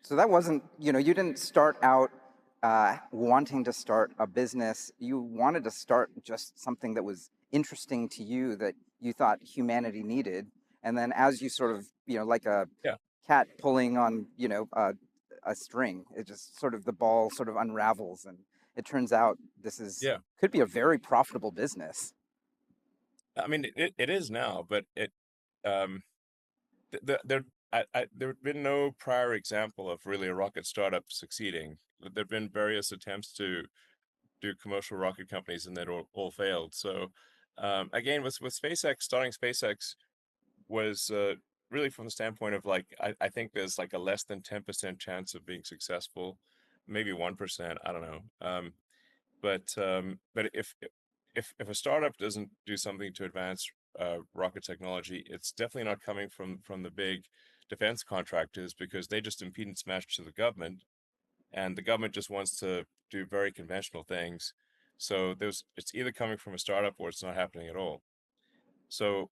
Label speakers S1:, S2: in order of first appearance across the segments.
S1: So that wasn't, you didn't start out wanting to start a business. You wanted to start just something that was interesting to you that you thought humanity needed. And then as you sort of, like a
S2: Yeah,
S1: cat pulling on, a string, it just sort of the ball sort of unravels and it turns out this is
S2: yeah.
S1: could be a very profitable business.
S2: I mean, it is now, but um, there there've been no prior example of really a rocket startup succeeding. There've been various attempts to do commercial rocket companies, and they'd all failed. So, again, with SpaceX, starting SpaceX was really from the standpoint of like I think there's like a less than 10% chance of being successful, maybe 1%. I don't know. But if a startup doesn't do something to advance rocket technology, it's definitely not coming from the big defense contractors because they just impedance match to the government, and the government just wants to do very conventional things. So it's either coming from a startup or it's not happening at all. So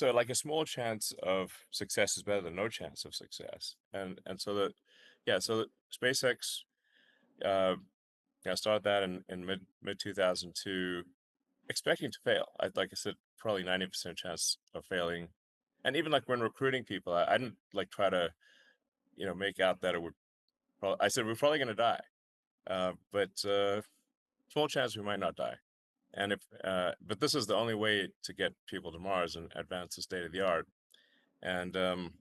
S2: like a small chance of success is better than no chance of success. And so that yeah, so that SpaceX uh, yeah, I started that in mid 2002, expecting to fail. Like I said, probably 90% chance of failing. And even like when recruiting people, I didn't like try to, make out that it would probably, I said, we're probably going to die. But small chance we might not die. But this is the only way to get people to Mars and advance the state of the art. And, um,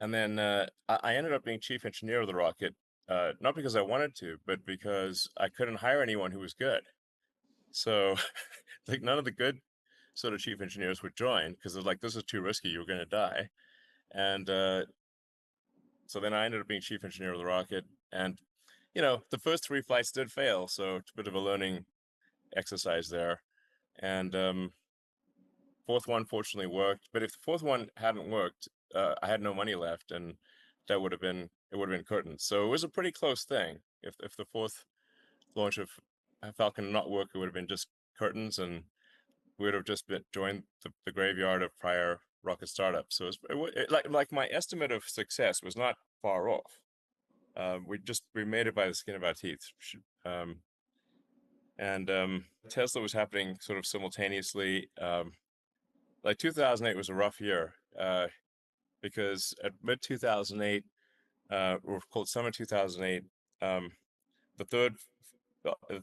S2: and then I ended up being chief engineer of the rocket, not because I wanted to, but because I couldn't hire anyone who was good. So like none of the good sort of chief engineers would join because they're like, this is too risky, you're going to die. And so then I ended up being chief engineer of the rocket. And, the first three flights did fail. So it's a bit of a learning exercise there. And fourth one fortunately worked. But if the fourth one hadn't worked, I had no money left. And it would have been curtains. So it was a pretty close thing. If the fourth launch of Falcon not work, it would have been just curtains, and we would have just joined the graveyard of prior rocket startups. So like my estimate of success was not far off. We made it by the skin of our teeth. Um, and Tesla was happening sort of simultaneously. Like 2008 was a rough year because at mid 2008, or called summer 2008, um, the third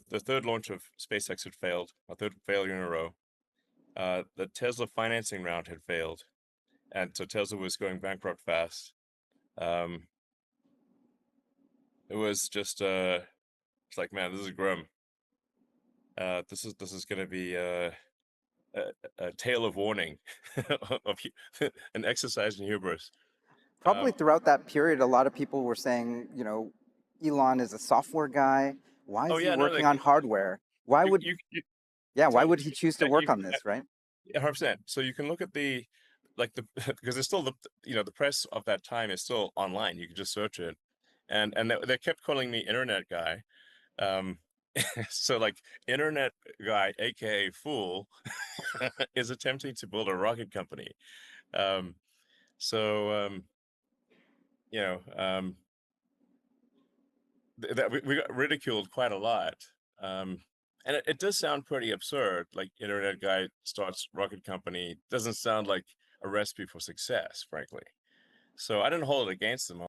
S2: the third launch of SpaceX had failed, a third failure in a row. The Tesla financing round had failed, and so Tesla was going bankrupt fast. Um, it was just it's like, man, this is grim. This is going to be a tale of warning of an exercise in hubris.
S1: Probably
S2: Um,
S1: throughout that period, a lot of people were saying, Elon is a software guy. Why
S2: oh
S1: is he
S2: yeah, no,
S1: working
S2: like
S1: on hardware? Why would,
S2: you
S1: yeah, why
S2: totally
S1: would he choose to
S2: you
S1: work on this, right?
S2: 100%. So you can look at the like the because it's still the press of that time is still online. You can just search it, and they kept calling me internet guy. Um, so like internet guy, aka fool, is attempting to build a rocket company. Um, so you know, that we got ridiculed quite a lot. Um, and it does sound pretty absurd. Like internet guy starts rocket company doesn't sound like a recipe for success, frankly. So I didn't hold it against them.